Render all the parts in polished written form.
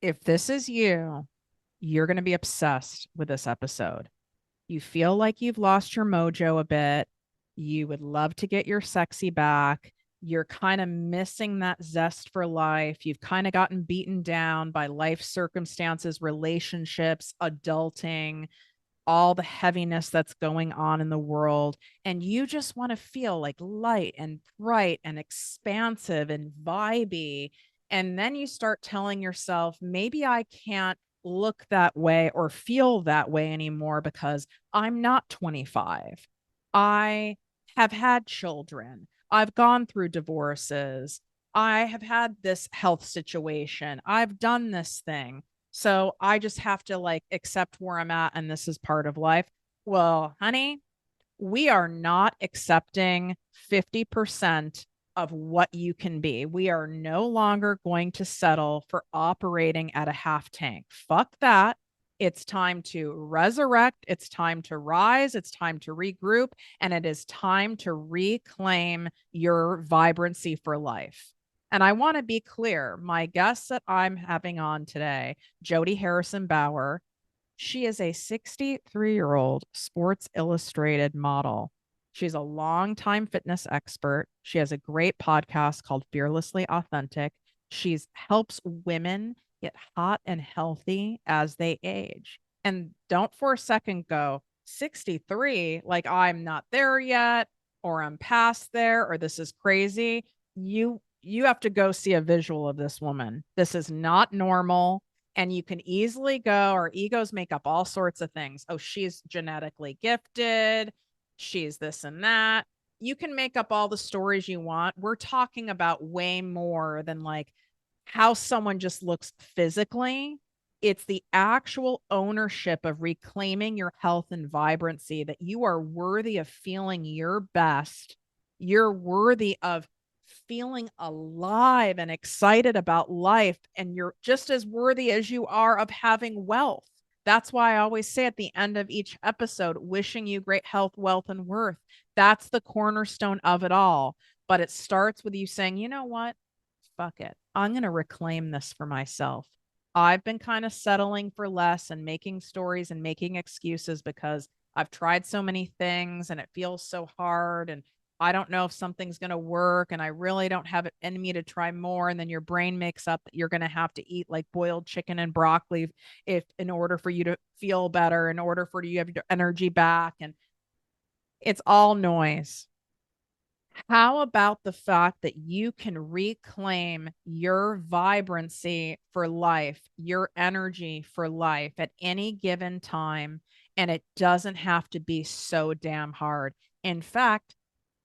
If this is you, you're going to be obsessed with this episode. You feel like you've lost your mojo a bit. You would love to get your sexy back. You're kind of missing that zest for life. You've kind of gotten beaten down by life circumstances, relationships, adulting, all the heaviness that's going on in the world. And you just want to feel like light and bright and expansive and vibey. And then you start telling yourself, maybe I can't look that way or feel that way anymore because I'm not 25. I have had children. I've gone through divorces. I have had this health situation. I've done this thing. So I just have to like accept where I'm at and this is part of life. Well, honey, we are not accepting 50% of what you can be. We are no longer going to settle for operating at a half tank. Fuck that. It's time to resurrect. It's time to rise. It's time to regroup. And it is time to reclaim your vibrancy for life. And I want to be clear, my guest that I'm having on today, Jodi Harrison Bauer, she is a 63-year-old Sports Illustrated model. She's a longtime fitness expert. She has a great podcast called Fearlessly Authentic. She helps women get hot and healthy as they age. And don't for a second go, 63, like I'm not there yet, or I'm past there, or this is crazy. You have to go see a visual of this woman. This is not normal. And you can easily go, our egos make up all sorts of things. Oh, she's genetically gifted. She's this and that. You can make up all the stories you want. We're talking about way more than like how someone just looks physically. It's the actual ownership of reclaiming your health and vibrancy, that you are worthy of feeling your best. You're worthy of feeling alive and excited about life. And you're just as worthy as you are of having wealth. That's why I always say at the end of each episode, wishing you great health, wealth, and worth. That's the cornerstone of it all. But it starts with you saying, you know what? Fuck it. I'm going to reclaim this for myself. I've been kind of settling for less and making stories and making excuses because I've tried so many things and it feels so hard. And I don't know if something's going to work. And I really don't have it in me to try more. And then your brain makes up that you're going to have to eat like boiled chicken and broccoli if in order for you to feel better, in order for you to have your energy back. And it's all noise. How about the fact that you can reclaim your vibrancy for life, your energy for life at any given time, and it doesn't have to be so damn hard? In fact,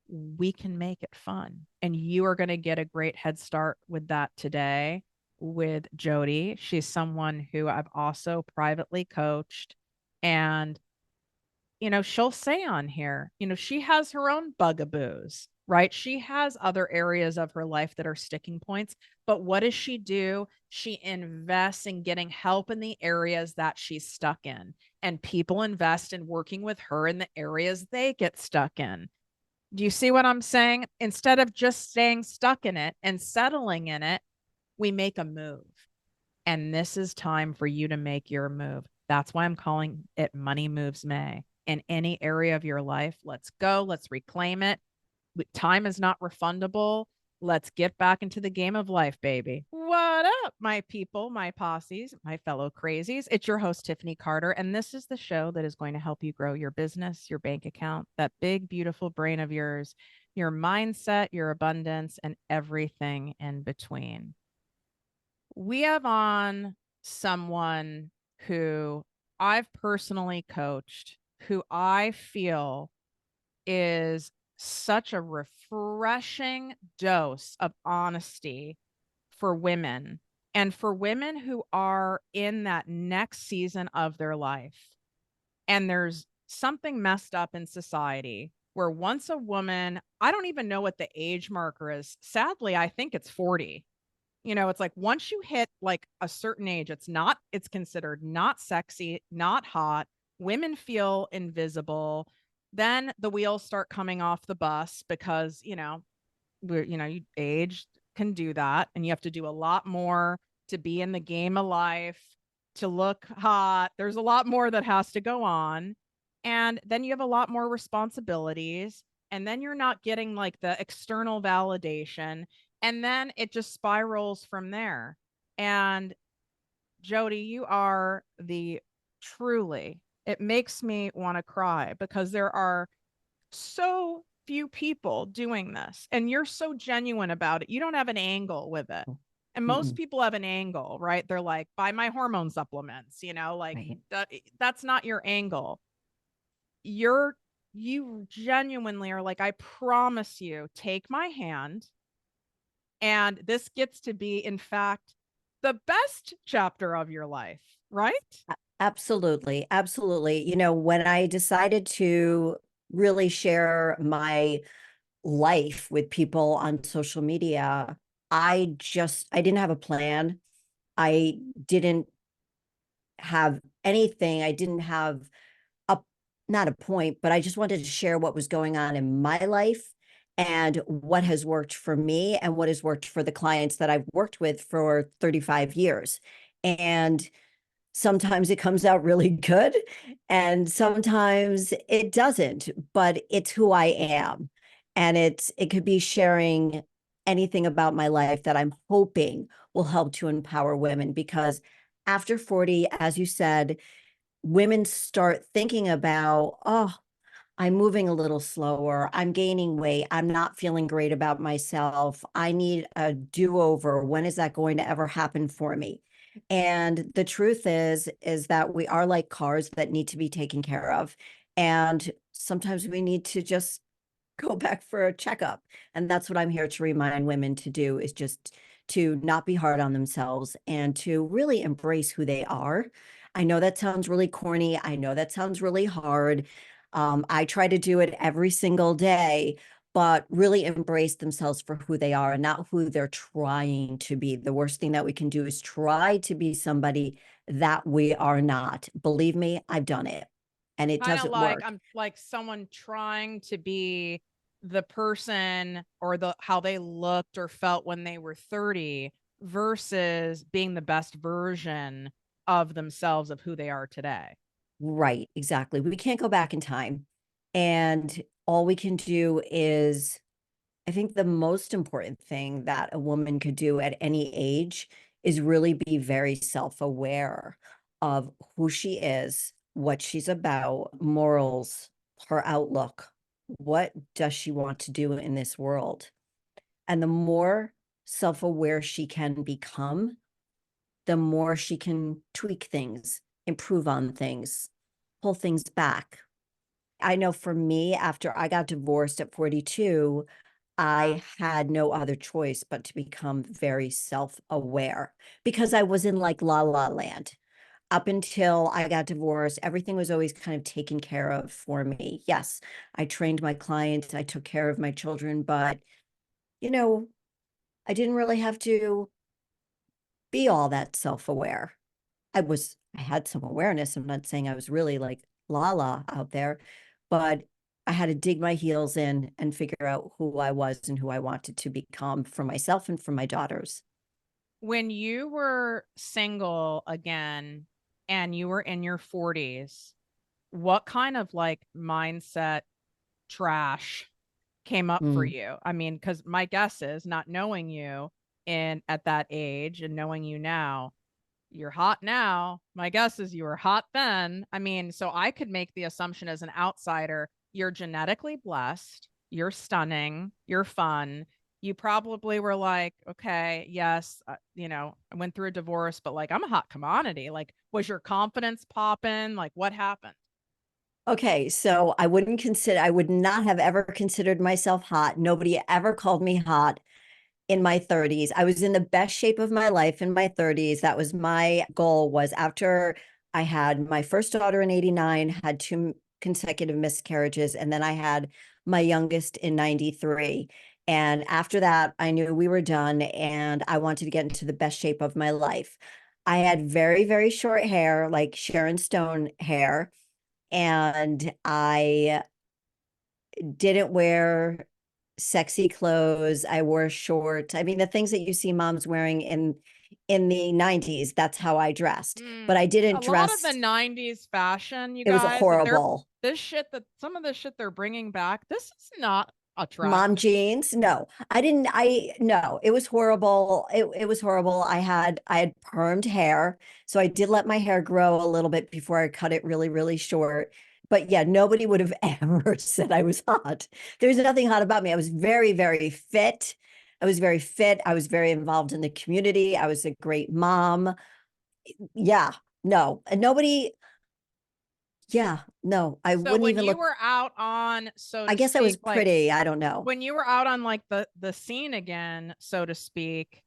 we can make it fun. And you are going to get a great head start with that today with Jodi. She's someone who I've also privately coached. And she'll say on here, she has her own bugaboos, right? She has other areas of her life that are sticking points. But what does she do? She invests in getting help in the areas that she's stuck in. And people invest in working with her in the areas they get stuck in. Do you see what I'm saying? Instead of just staying stuck in it and settling in it, we make a move. And this is time for you to make your move. That's why I'm calling it Money Moves May. In any area of your life, let's go. Let's reclaim it. Time is not refundable. Let's get back into the game of life, baby. What up, my people, my posses, my fellow crazies? It's your host, Tiffany Carter, and this is the show that is going to help you grow your business, your bank account, that big, beautiful brain of yours, your mindset, your abundance, and everything in between. We have on someone who I've personally coached, who I feel is such a refreshing dose of honesty for women, and for women who are in that next season of their life. And there's something messed up in society where once a woman, I don't even know what the age marker is. Sadly, I think it's 40. It's like once you hit like a certain age, it's considered not sexy, not hot. Women feel invisible. Then the wheels start coming off the bus because, you age can do that. And you have to do a lot more to be in the game of life, to look hot. There's a lot more that has to go on. And then you have a lot more responsibilities. And then you're not getting like the external validation. And then it just spirals from there. And Jodi, you are the truly, it makes me want to cry because there are so few people doing this and you're so genuine about it. You don't have an angle with it. And most Mm-mm. people have an angle, right? They're like, buy my hormone supplements, like Right. that's not your angle. You're, you genuinely are like, I promise you, take my hand. And this gets to be, in fact, the best chapter of your life, right? Absolutely. Absolutely. When I decided to really share my life with people on social media, I didn't have a plan. I didn't have anything. I didn't have a, not a point, but I just wanted to share what was going on in my life and what has worked for me and what has worked for the clients that I've worked with for 35 years. And sometimes it comes out really good and sometimes it doesn't, but it's who I am. And it could be sharing anything about my life that I'm hoping will help to empower women, because after 40, as you said, women start thinking about, oh, I'm moving a little slower. I'm gaining weight. I'm not feeling great about myself. I need a do-over. When is that going to ever happen for me? And the truth is that we are like cars that need to be taken care of. And sometimes we need to just go back for a checkup. And that's what I'm here to remind women to do, is just to not be hard on themselves and to really embrace who they are. I know that sounds really corny. I know that sounds really hard. I try to do it every single day, but really embrace themselves for who they are and not who they're trying to be. The worst thing that we can do is try to be somebody that we are not. Believe me, I've done it and it Kind of doesn't like work. I'm like someone trying to be the person or the how they looked or felt when they were 30 versus being the best version of themselves of who they are today. Right, exactly. We can't go back in time. And all we can do is, I think the most important thing that a woman could do at any age is really be very self-aware of who she is, what she's about, morals, her outlook. What does she want to do in this world? And the more self-aware she can become, the more she can tweak things, improve on things, pull things back. I know for me, after I got divorced at 42, I had no other choice but to become very self-aware, because I was in like la la land. Up until I got divorced, everything was always kind of taken care of for me. Yes, I trained my clients, I took care of my children, but you know, I didn't really have to be all that self-aware. I had some awareness. I'm not saying I was really like la out there, but I had to dig my heels in and figure out who I was and who I wanted to become for myself and for my daughters. When you were single again and you were in your 40s, what kind of like mindset trash came up for Mm. you? I mean, because my guess is not knowing you and at that age and knowing you now, you're hot now. My guess is you were hot then. I mean, so I could make the assumption as an outsider, you're genetically blessed, you're stunning, you're fun. You probably were like, okay, yes, I went through a divorce, but like I'm a hot commodity. Like, was your confidence popping? Like, what happened? Okay, so I would not have ever considered myself hot. Nobody ever called me hot in my 30s. I was in the best shape of my life in my 30s. That was my goal, was after I had my first daughter in 89, had two consecutive miscarriages, and then I had my youngest in 93. And after that, I knew we were done and I wanted to get into the best shape of my life. I had very, very short hair, like Sharon Stone hair, and I didn't wear sexy clothes. I wore short. I mean, the things that you see moms wearing in the 90s, that's how I dressed. But Mm. I didn't A lot of the dress, 90s fashion, you it was guys, they're horrible. this shit that some of the shit they're bringing back, this is not Mom attractive. jeans. No, I didn't. No, it was horrible. It was horrible. I had permed hair. So I did let my hair grow a little bit before I cut it really, really short. But yeah, nobody would have ever said I was hot. There's nothing hot about me. I was very, very fit. I was very fit. I was very involved in the community. I was a great mom. Yeah, no, and nobody, yeah, no, I So wouldn't when even you look. were out on, so I to guess I was speak, like pretty. I don't know. when you were out on like the scene again, so to speak,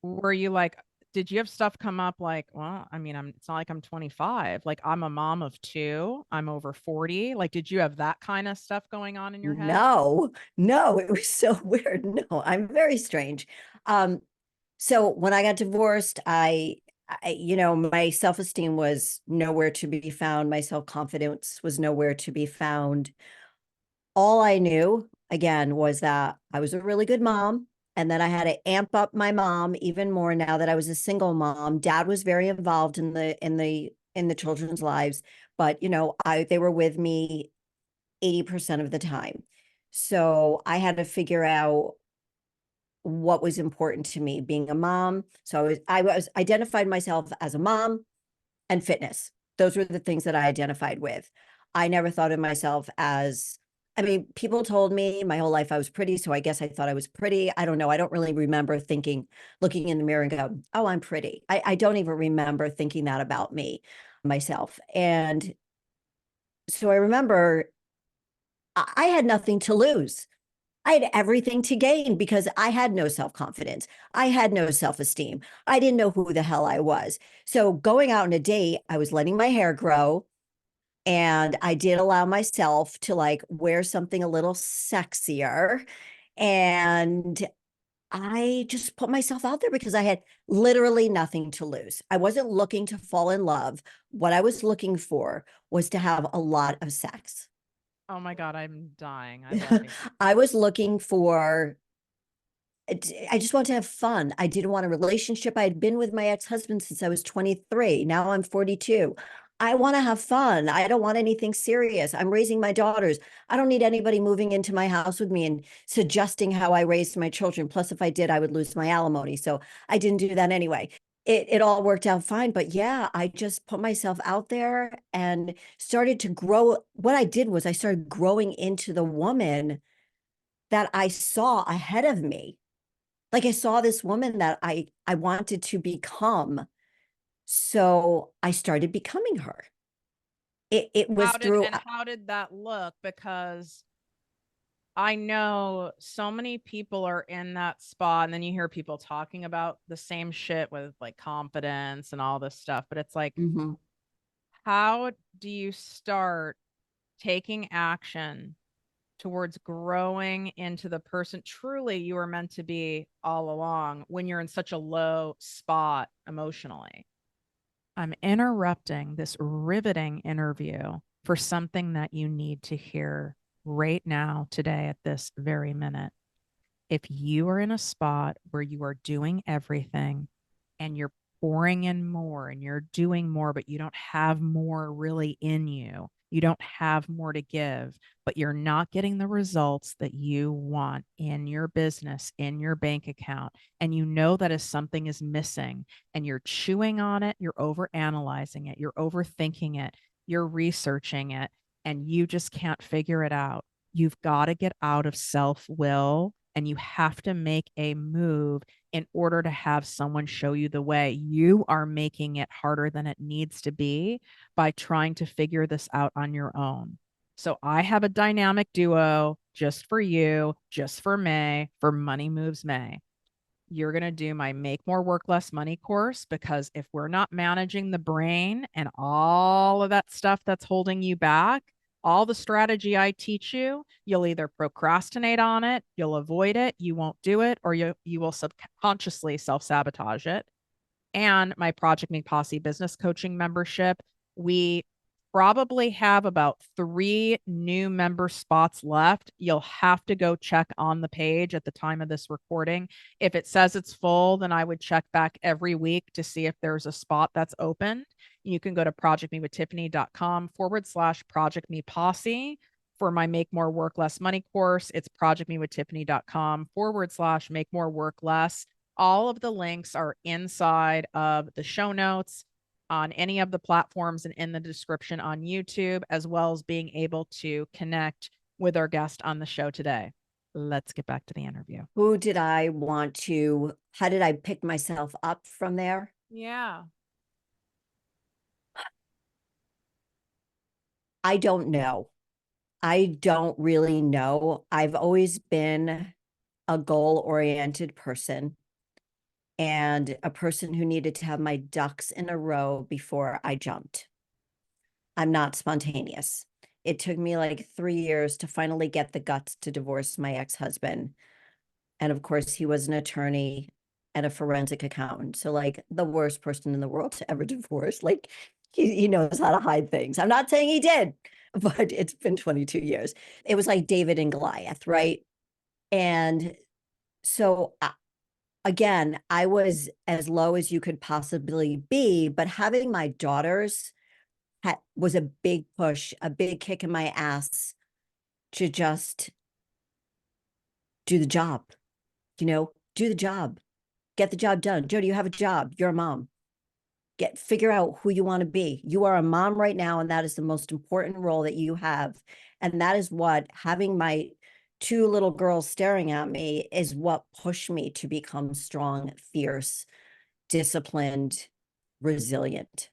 were you like, did you have stuff come up like, well, I mean, it's not like I'm 25, like I'm a mom of two, I'm over 40. Like, did you have that kind of stuff going on in your head? No, no, it was so weird. No, I'm very strange. Um, so when I got divorced, my self-esteem was nowhere to be found. My self-confidence was nowhere to be found. All I knew, again, was that I was a really good mom, and then I had to amp up my mom even more now that I was a single mom. Dad was very involved in the children's lives, but they were with me 80% of the time. So I had to figure out what was important to me being a mom. So I was identified myself as a mom and fitness. Those were the things that I identified with. I never thought of myself as, I mean, people told me my whole life I was pretty, so I guess I thought I was pretty. I don't know. I don't really remember looking in the mirror and go, oh, I'm pretty. I don't even remember thinking that about me, myself. And so I remember I had nothing to lose. I had everything to gain because I had no self confidence. I had no self esteem. I didn't know who the hell I was. So going out on a date, I was letting my hair grow, and I did allow myself to like wear something a little sexier. And I just put myself out there because I had literally nothing to lose. I wasn't looking to fall in love. What I was looking for was to have a lot of sex. Oh my God, I'm dying. I love it. I was looking for I just want to have fun. I didn't want a relationship. I had been with my ex-husband since I was 23. Now I'm 42. I want to have fun. I don't want anything serious. I'm raising my daughters. I don't need anybody moving into my house with me and suggesting how I raised my children. Plus, if I did, I would lose my alimony. So I didn't do that anyway. It all worked out fine. But yeah, I just put myself out there and started to grow. What I did was I started growing into the woman that I saw ahead of me. Like I saw this woman that I wanted to become. So I started becoming her. It was through How did that look? Because I know so many people are in that spot, and then you hear people talking about the same shit with like confidence and all this stuff. But it's like, Mhm. how do you start taking action towards growing into the person truly you were meant to be all along when you're in such a low spot emotionally? I'm interrupting this riveting interview for something that you need to hear right now, today, at this very minute. If you are in a spot where you are doing everything and you're pouring in more and you're doing more, but you don't have more really in you, you don't have more to give, but you're not getting the results that you want in your business, in your bank account, and you know that if something is missing and you're chewing on it, you're over analyzing it, you're overthinking it, you're researching it, and you just can't figure it out. You've got to get out of self will and you have to make a move in order to have someone show you the way. You are making it harder than it needs to be by trying to figure this out on your own. So I have a dynamic duo just for you, just for May, for Money Moves May. You're going to do my Make More Work Less Money course, because if we're not managing the brain and all of that stuff that's holding you back, all the strategy I teach you, you'll either procrastinate on it, you'll avoid it, you won't do it, or you will subconsciously self-sabotage it. And my Project Me Posse business coaching membership, we probably have about 3 new member spots left. You'll have to go check on the page at the time of this recording. If it says it's full, then I would check back every week to see if there's a spot that's open. You can go to projectmewithtiffany.com/projectmeposse for my Make More Work Less Money course. It's projectmewithtiffany.com/make more work less. All of the links are inside of the show notes on any of the platforms and in the description on YouTube, as well as being able to connect with our guest on the show today. Let's get back to the interview. Who did I want to, how did I pick myself up from there? Yeah. I don't know. I don't really know. I've always been a goal-oriented person and a person who needed to have my ducks in a row before I jumped. I'm not spontaneous. It took me like 3 years to finally get the guts to divorce my ex-husband. And of course, he was an attorney and a forensic accountant. So like the worst person in the world to ever divorce. Like he knows how to hide things. I'm not saying he did, but it's been 22 years. It was like David and Goliath, right? And so again, I was as low as you could possibly be, but having my daughters was a big push, a big kick in my ass to just do the job, do the job, get the job done. Jodi, you have a job. You're a mom. Figure out who you want to be. You are a mom right now, and that is the most important role that you have. And that is what having my 2 little girls staring at me is what pushed me to become strong, fierce, disciplined, resilient.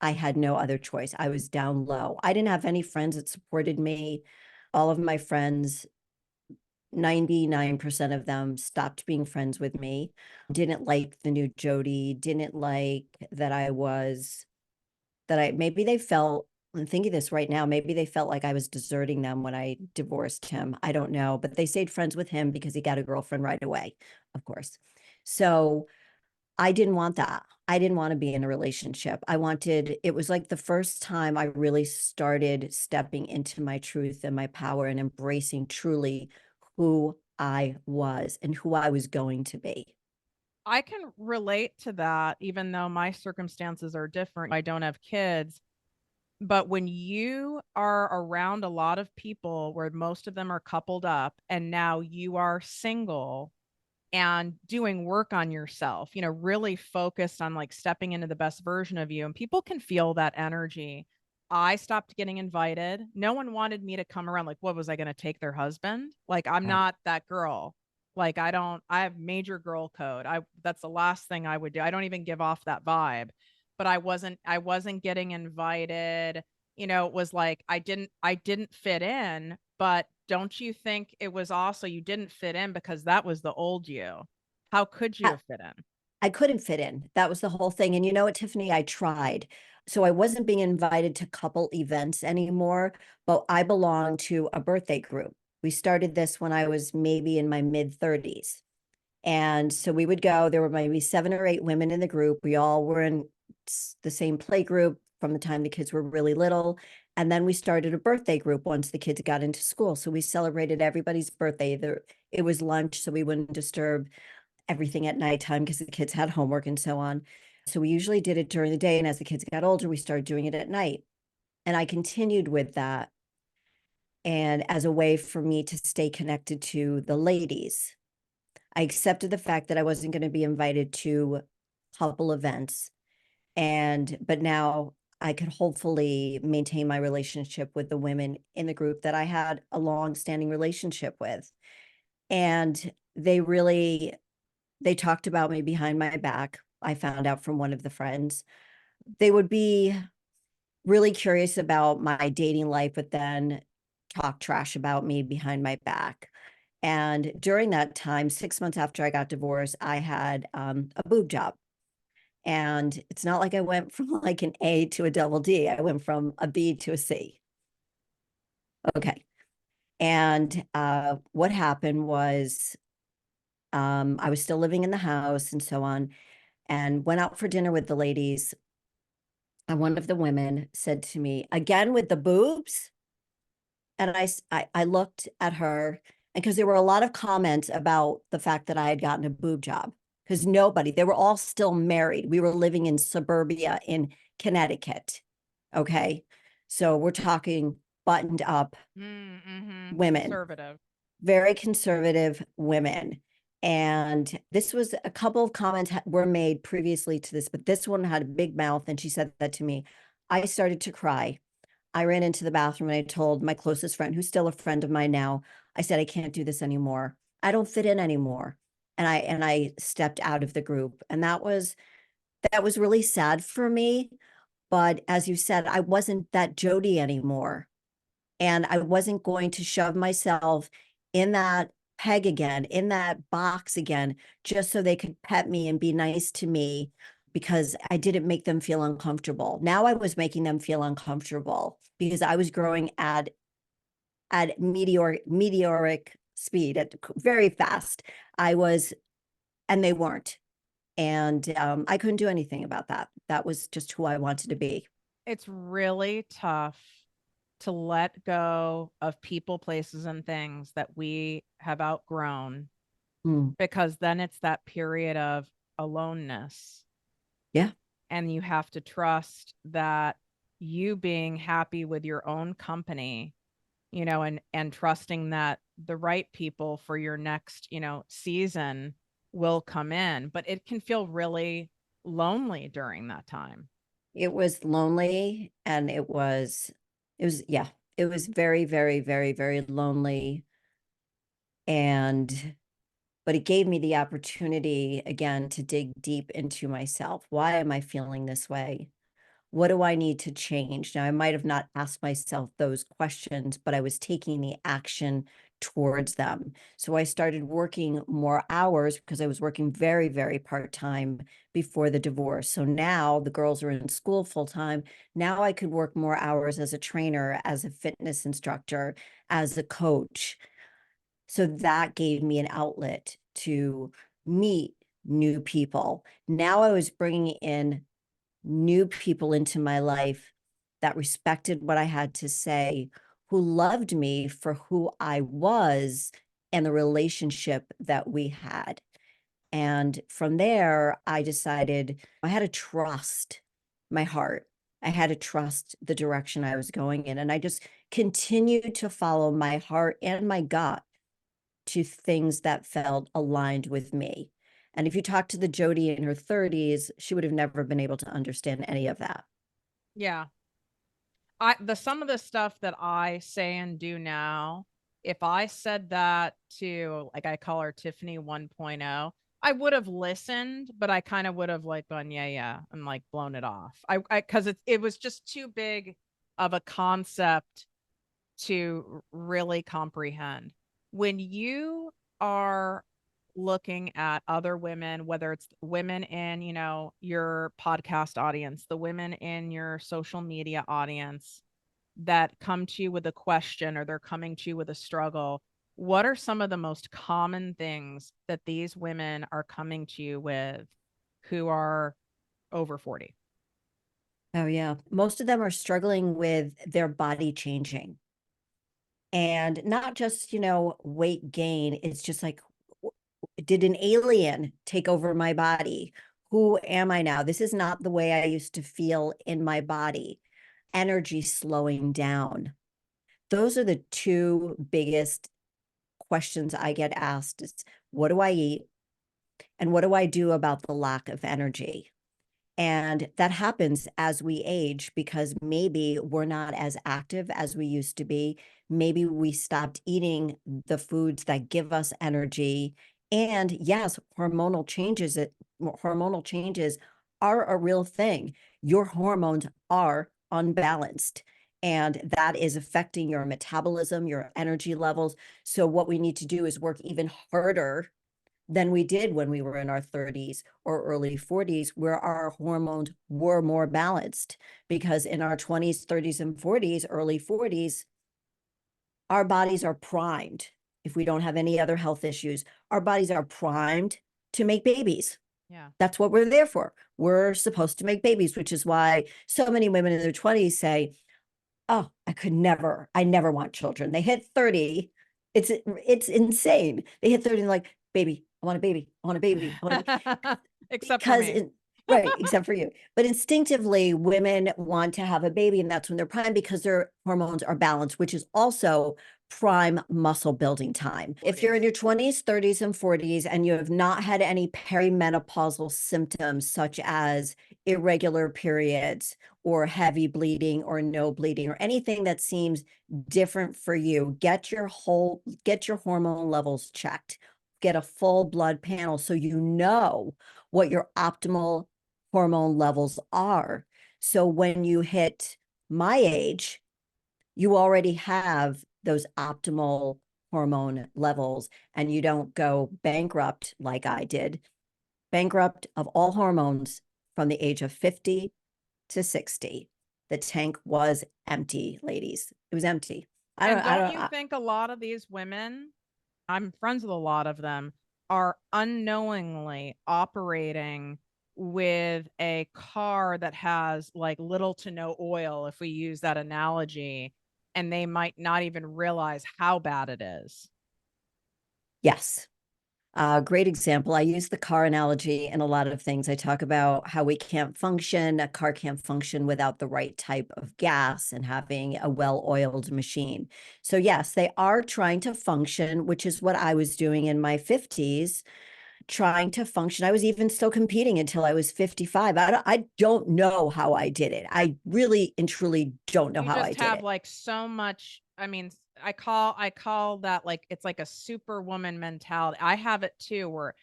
I had no other choice. I was down low. I didn't have any friends that supported me. All of my friends, 99% of them stopped being friends with me, didn't like the new Jodi, didn't like that maybe they felt, I'm thinking this right now, maybe they felt like I was deserting them when I divorced him. I don't know, but they stayed friends with him because he got a girlfriend right away, of course. So I didn't want that. I didn't want to be in a relationship. It was like the first time I really started stepping into my truth and my power and embracing truly who I was and who I was going to be. I can relate to that, even though my circumstances are different. I don't have kids. But when you are around a lot of people where most of them are coupled up and now you are single and doing work on yourself, really focused on like stepping into the best version of you, and people can feel that energy. I stopped getting invited. No one wanted me to come around. Like, what was I going to take their husband? Like, I'm Right. not that girl. Like, I have major girl code. That's the last thing I would do. I don't even give off that vibe. But I wasn't getting invited. It was like I didn't fit in, but don't you think it was also you didn't fit in because that was the old you? How could you I, have fit in? I couldn't fit in. That was the whole thing. And you know what, Tiffany, I tried. So I wasn't being invited to couple events anymore, but I belonged to a birthday group. We started this when I was maybe in my mid 30s. And so we would go, there were maybe 7 or 8 women in the group. We all were in the same play group from the time the kids were really little. And then we started a birthday group once the kids got into school. So we celebrated everybody's birthday. It was lunch, so we wouldn't disturb everything at nighttime because the kids had homework and so on. So we usually did it during the day. And as the kids got older, we started doing it at night. And I continued with that. And as a way for me to stay connected to the ladies, I accepted the fact that I wasn't going to be invited to couple events. But now I could hopefully maintain my relationship with the women in the group that I had a long-standing relationship with. And they talked about me behind my back. I found out from one of the friends. They would be really curious about my dating life, but then talk trash about me behind my back. And during that time, 6 months after I got divorced, I had a boob job. And it's not like I went from like an A to a double D. I went from a B to a C. Okay. And what happened was I was still living in the house and so on, and went out for dinner with the ladies And one of the women said to me, again with the boobs. And I looked at her, and because there were a lot of comments about the fact that I had gotten a boob job, because they were all still married. We were living in suburbia in Connecticut. Okay. So we're talking buttoned up Mm-hmm. women, Conservative. very conservative women. And this was a couple of comments were made previously to this, but this one had a big mouth. And she said that to me. I started to cry. I ran into the bathroom and I told my closest friend, who's still a friend of mine now, I said, I can't do this anymore. I don't fit in anymore. And I stepped out of the group. And that was really sad for me. But as you said, I wasn't that Jodi anymore. And I wasn't going to shove myself in that peg again, in that box again, just so they could pet me and be nice to me because I didn't make them feel uncomfortable. Now I was making them feel uncomfortable because I was growing at meteoric speed, at very fast. I was, and they weren't. And I couldn't do anything about that. That was just who I wanted to be. It's really tough to let go of people, places, and things that we have outgrown, Mm. because then it's that period of aloneness. Yeah. And you have to trust that you being happy with your own company, and trusting that the right people for your next, season will come in. But it can feel really lonely during that time. It was lonely, and yeah, it was very, very, very, very lonely. And but it gave me the opportunity again to dig deep into myself. Why am I feeling this way? What do I need to change? Now, I might have not asked myself those questions, but I was taking the action towards them. So I started working more hours because I was working very, very part-time before the divorce. So now the girls are in school full-time. Now I could work more hours as a trainer, as a fitness instructor, as a coach. So that gave me an outlet to meet new people. Now I was bringing in new people into my life that respected what I had to say, who loved me for who I was and the relationship that we had. And from there, I decided I had to trust my heart. I had to trust the direction I was going in. And I just continued to follow my heart and my gut to things that felt aligned with me. And if you talk to the Jodi in her 30s, she would have never been able to understand any of that. Yeah. Some of the stuff that I say and do now, if I said that to, like, I call her Tiffany 1.0, I would have listened, but I kind of would have like gone, yeah, yeah, and like blown it off. Because it was just too big of a concept to really comprehend. When you are looking at other women, whether it's women in, your podcast audience, the women in your social media audience that come to you with a question, or they're coming to you with a struggle, what are some of the most common things that these women are coming to you with who are over 40? Oh, yeah. Most of them are struggling with their body changing, and not just, weight gain. It's just like, did an alien take over my body? Who am I now? This is not the way I used to feel in my body. Energy slowing down. Those are the two biggest questions I get asked is, what do I eat? And what do I do about the lack of energy? And that happens as we age because maybe we're not as active as we used to be. Maybe we stopped eating the foods that give us energy. And yes, hormonal changes are a real thing. Your hormones are unbalanced, and that is affecting your metabolism, your energy levels. So what we need to do is work even harder than we did when we were in our 30s or early 40s, where our hormones were more balanced. Because in our 20s, 30s, and 40s, early 40s, our bodies are primed. If we don't have any other health issues, our bodies are primed to make babies. Yeah. That's what we're there for. We're supposed to make babies, which is why so many women in their 20s say, oh, I never want children. They hit 30. It's insane. They hit 30 and like, baby, I want a baby. I want a baby. I want a baby. Except for Because me. right, except for you. But instinctively, women want to have a baby, and that's when they're prime because their hormones are balanced, which is also prime muscle building time. If you're in your 20s, 30s, and 40s, and you have not had any perimenopausal symptoms such as irregular periods or heavy bleeding or no bleeding or anything that seems different for you, get your hormone levels checked. Get a full blood panel so you know what your optimal hormone levels are. So when you hit my age, you already have those optimal hormone levels and you don't go bankrupt like I did, bankrupt of all hormones from the age of 50 to 60. The tank was empty, ladies. It was empty. And don't you think a lot of these women, I'm friends with a lot of them, are unknowingly operating with a car that has like little to no oil, if we use that analogy, and they might not even realize how bad it is? Yes. Great example. I use the car analogy in a lot of things. I talk about how we can't function, a car can't function without the right type of gas and having a well-oiled machine. So yes, they are trying to function, which is what I was doing in my 50s, trying to function. I was even still competing until I was 55. I don't know how I did it. I really and truly don't know You how I just did have it. like so much. I mean, I call that like it's like a superwoman mentality. I have it too, where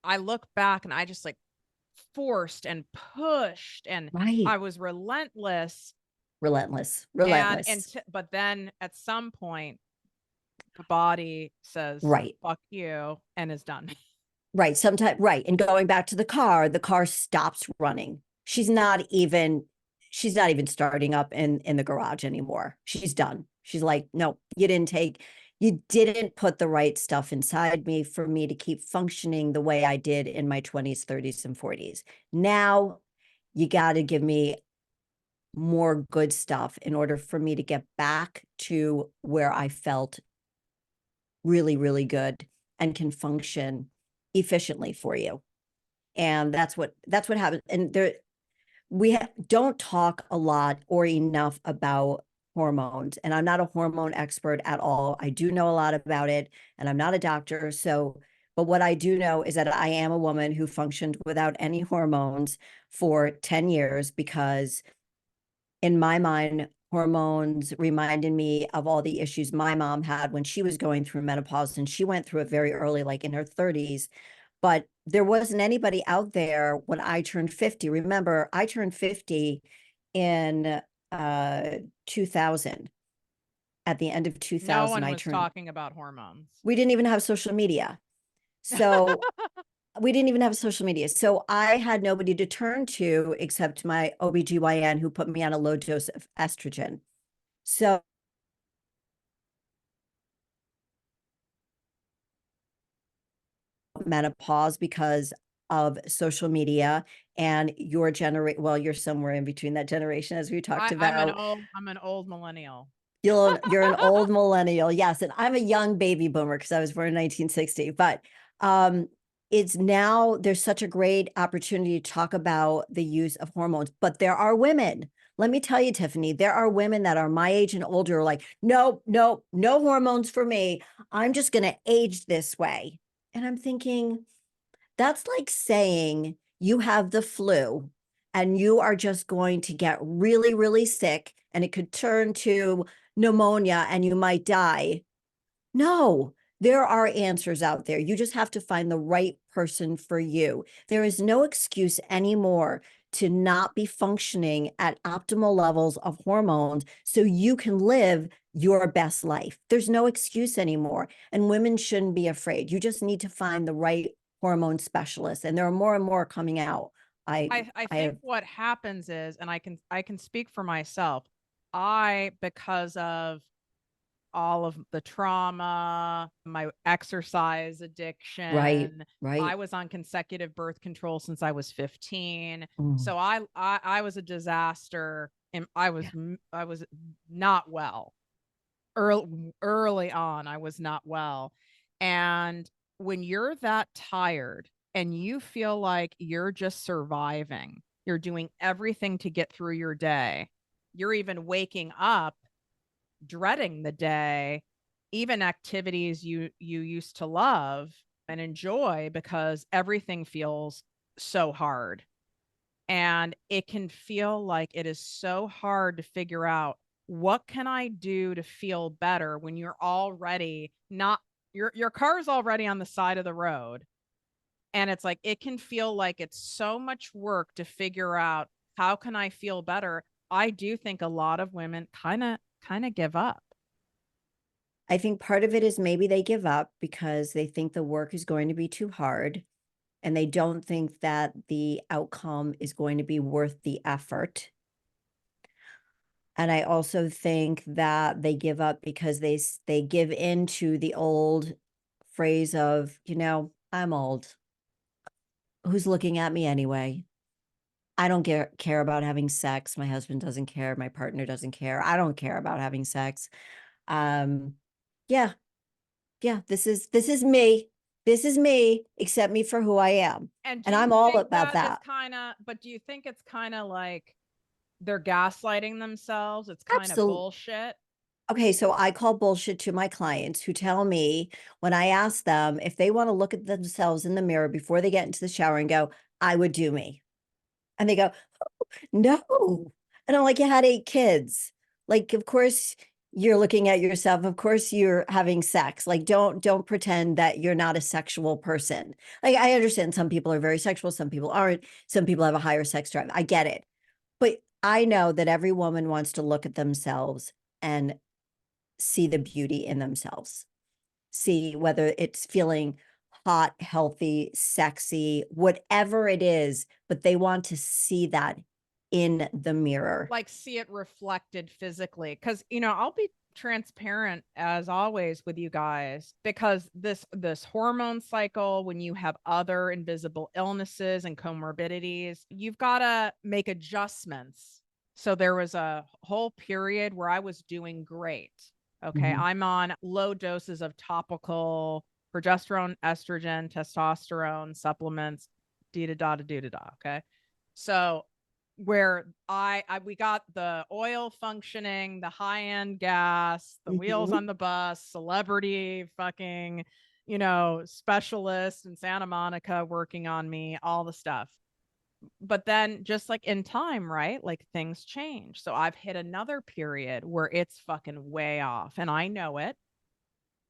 I look back and I just like forced and pushed and Right. I was relentless. Relentless, And relentless. but then at some point the body says Right. fuck you and is done. Right. Sometimes, right. And going back to the car stops running. She's not even starting up in the garage anymore. She's done. She's like, no, you didn't put the right stuff inside me for me to keep functioning the way I did in my 20s, 30s, and 40s. Now you got to give me more good stuff in order for me to get back to where I felt really, really good and can function efficiently for you. And that's what happens. And don't talk a lot or enough about hormones. And I'm not a hormone expert at all. I do know a lot about it, and I'm not a doctor. So, but what I do know is that I am a woman who functioned without any hormones for 10 years because in my mind, hormones reminded me of all the issues my mom had when she was going through menopause. And she went through it very early, like in her 30s. But there wasn't anybody out there when I turned 50. Remember, I turned 50 in 2000. At the end of No 2000, one was talking about hormones. we didn't even have social media. So we didn't even have social media. So I had nobody to turn to except my OBGYN who put me on a low dose of estrogen. So menopause because of social media and your generation. Well, you're somewhere in between that generation, as we talked about. I'm an old millennial. You're an old millennial, yes, and I'm a young baby boomer because I was born in 1960. But um, it's now there's such a great opportunity to talk about the use of hormones. But there are women. Let me tell you, Tiffany, there are women that are my age and older, like, no, no, no hormones for me. I'm just going to age this way. And I'm thinking, that's like saying you have the flu and you are just going to get really, really sick and it could turn to pneumonia and you might die. No, there are answers out there. You just have to find the right person for you. There is no excuse anymore to not be functioning at optimal levels of hormones so you can live your best life. There's no excuse anymore. And women shouldn't be afraid. You just need to find the right hormone specialist. And there are more and more coming out. I I think have, what happens is, and I can speak for myself, I because of all of the trauma, my exercise Right. addiction. I Right. was on consecutive birth control since I was 15. Mm. So I was a disaster, and Yeah. I was not well. Early on, I was not well. And when you're that tired and you feel like you're just surviving, you're doing everything to get through your day. You're even waking up dreading the day, even activities you used to love and enjoy, because everything feels so hard. And it can feel like it is so hard to figure out, what can I do to feel better when you're already not, your car's already on the side of the road. And it's like, it can feel like it's so much work to figure out, how can I feel better? I do think a lot of women kind of give up. I think part of it is maybe they give up because they think the work is going to be too hard and they don't think that the outcome is going to be worth the effort. And I also think that they give up because they give into the old phrase of, I'm old. Who's looking at me anyway? I don't care about having sex. My husband doesn't care. My partner doesn't care. I don't care about having sex. Um, yeah, yeah, this is me. This is me. Accept me for who I am. And do And you I'm all think about that it's that. kind of, but do you think it's kind of like they're gaslighting themselves? It's kind of Absolutely. bullshit. Okay, so I call bullshit to my clients who tell me when I ask them if they want to look at themselves in the mirror before they get into the shower and go, I would do me. And they go, no. And I'm like, you had 8 kids. Like, of course you're looking at yourself. Of course you're having sex. Like, don't pretend that you're not a sexual person. Like, I understand some people are very sexual, some people aren't. Some people have a higher sex drive. I get it. But I know that every woman wants to look at themselves and see the beauty in themselves. See whether it's feeling hot, healthy, sexy, whatever it is, but they want to see that in the mirror. Like, see it reflected physically. Because, I'll be transparent as always with you guys, because this hormone cycle, when you have other invisible illnesses and comorbidities, you've got to make adjustments. So there was a whole period where I was doing great. Okay, Mhm. I'm on low doses of topical progesterone, estrogen, testosterone supplements, da da da da da. Okay, so where I we got the oil functioning, the high end gas, the wheels Mhm. on the bus, celebrity fucking, specialist in Santa Monica working on me, all the stuff. But then, just like in time, right? Like, things change. So I've hit another period where it's fucking way off, and I know it.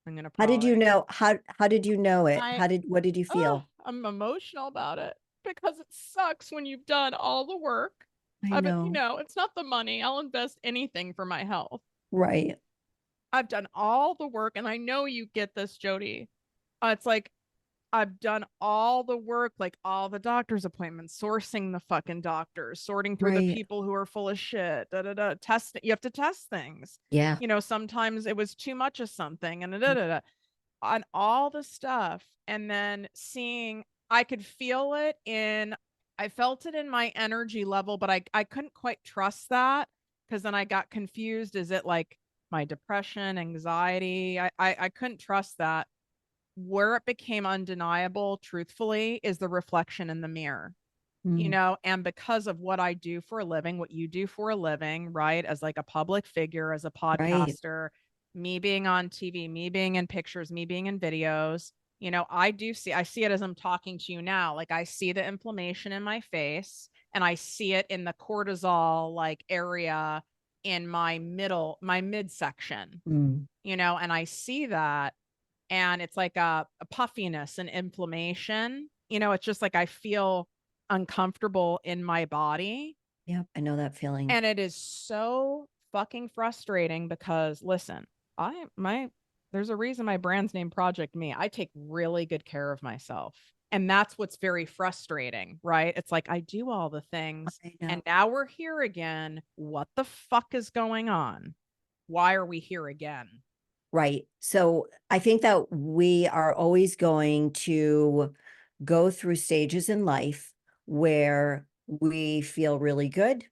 I'm gonna How did probably you know? How did you know it? I What did you feel? I'm emotional about it, because it sucks when you've done all the work. I I've, know. it's not the money. I'll invest anything for my health. Right. I've done all the work, and I know you get this, Jodi. It's like, I've done all the work, like all the doctor's appointments, sourcing the fucking doctors, sorting through the Right. people who are full of shit, da da da. Test. You have to test things. Yeah. Sometimes it was too much of something, and da da da, on all the stuff. And then seeing, I could feel it in, I felt it in my energy level, but I couldn't quite trust that, because then I got confused. Is it like my depression, anxiety? I couldn't trust that. Where it became undeniable, truthfully, is the reflection in the mirror. Mm. And because of what I do for a living, what you do for a living, right? As like a public figure, as a Right. podcaster, me being on TV, me being in pictures, me being in videos, I see it as I'm talking to you now. Like, I see the inflammation in my face, and I see it in the cortisol like area in my midsection, Mm. and I see that, and it's like a puffiness and inflammation. It's just like I feel uncomfortable in my body. Yep. I know that feeling. And it is so fucking frustrating, because listen, there's a reason my brand's named ProjectME. I take really good care of myself. And that's what's very frustrating, right? It's like, I do all the things, I know. and now we're here again. What the fuck is going on? Why are we here again? Right. So I think that we are always going to go through stages in life where we feel really good.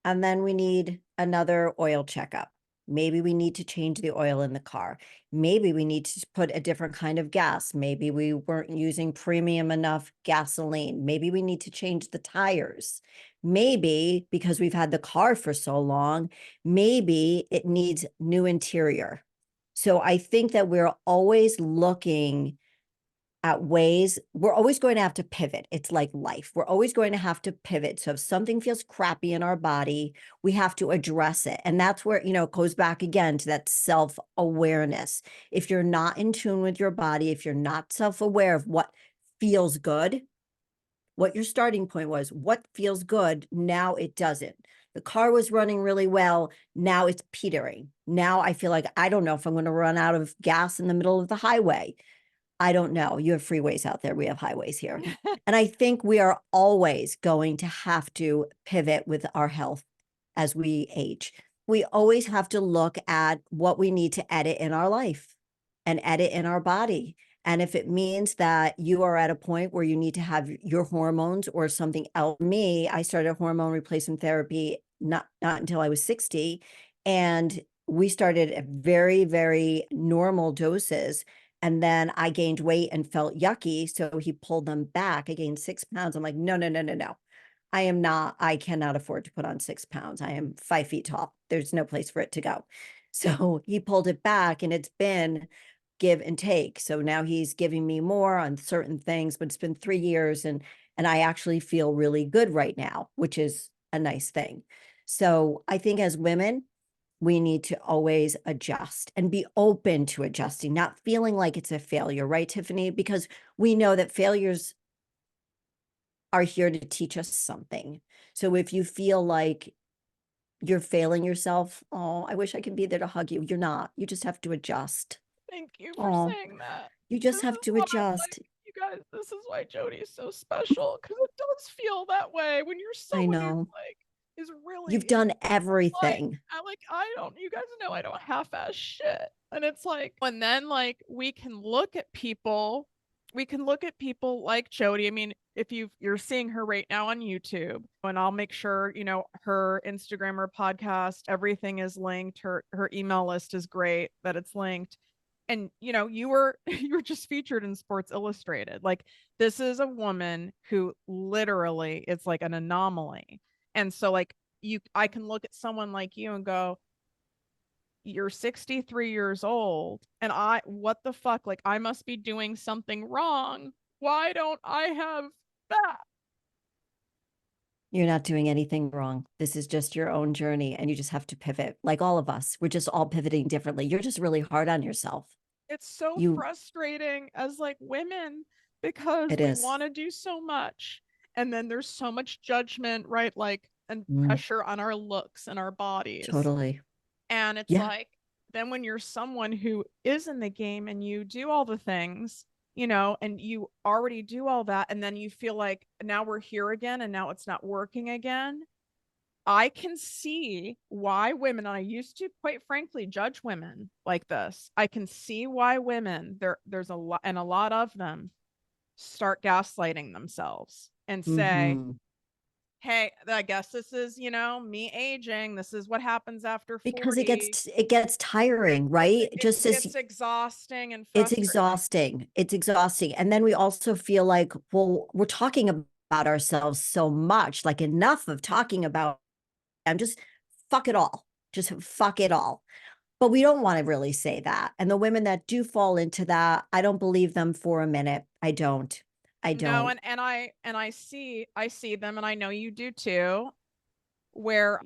And then we need another oil checkup. Maybe we need to change the oil in the car. Maybe we need to put a different kind of gas. Maybe we weren't using premium enough gasoline. Maybe we need to change the tires. Maybe because we've had the car for so long, maybe it needs new interior. So I think that we're always looking at ways, we're always going to have to pivot. It's like life. We're always going to have to pivot. So if something feels crappy in our body, we have to address it. And that's where, it goes back again to that self-awareness. If you're not in tune with your body, if you're not self-aware of what feels good, what your starting point was, what feels good, now it doesn't. The car was running really well. Now it's petering. Now I feel like I don't know if I'm going to run out of gas in the middle of the highway. I don't know. You have freeways out there. We have highways here. And I think we are always going to have to pivot with our health as we age. We always have to look at what we need to edit in our life and edit in our body. And if it means that you are at a point where you need to have your hormones or something else, me, I started hormone replacement therapy not until I was 60. And we started at very, very normal doses. And then I gained weight and felt yucky. So he pulled them back. I gained 6 pounds. I'm like, no, no, no, no, no. I cannot afford to put on 6 pounds. I am 5 feet tall. There's no place for it to go. So he pulled it back, and it's been give and take. So now he's giving me more on certain things, but it's been 3 years, and I actually feel really good right now, which is a nice thing. So I think as women, we need to always adjust and be open to adjusting, not feeling like it's a failure, right, Tiffany? Because we know that failures are here to teach us something. So if you feel like you're failing yourself, oh, I wish I could be there to hug you. You're not. You just have to adjust. Thank you for Oh, saying that. you This just have is to why, like, adjust. you guys, this is why Jodi is so special, because it does feel that way when you're I someone who know. like is really You've in done life. everything. I don't, you guys know I don't half-ass shit. And it's like, and then like we can look at people like Jodi. I mean, if you're seeing her right now on YouTube, and I'll make sure, her Instagram, her podcast, everything is linked. Her email list is great that it's linked. And you were you were just featured in Sports Illustrated. Like, this is a woman who literally, it's like an anomaly. And so like, I can look at someone like you and go, you're 63 years old, and what the fuck, like, I must be doing something wrong. Why don't I have that? You're not doing anything wrong. This is just your own journey, and you just have to pivot. Like all of us, we're just all pivoting differently. You're just really hard on yourself. It's so You, frustrating as like women, because it we is. want to do so much, and then there's so much judgment, right? Like, and Mm, pressure on our looks and our bodies. totally. And it's Yeah. like, then when you're someone who is in the game and you do all the things, and you already do all that, and then you feel like now we're here again and now it's not working again. I can see why women, and I used to, quite frankly, judge women like this. I can see why women, there's a lot, and a lot of them start gaslighting themselves and say, Mm-hmm. hey, I guess this is, me aging. This is what happens after Because 40. it gets tiring, right? Just as It's exhausting and it's frustrating. exhausting. It's exhausting. And then we also feel like, well, we're talking about ourselves so much, like enough of talking about, I'm just fuck it all. Just fuck it all. But we don't want to really say that. And the women that do fall into that, I don't believe them for a minute. I don't. I No, don't. and I see them, and I know you do too, where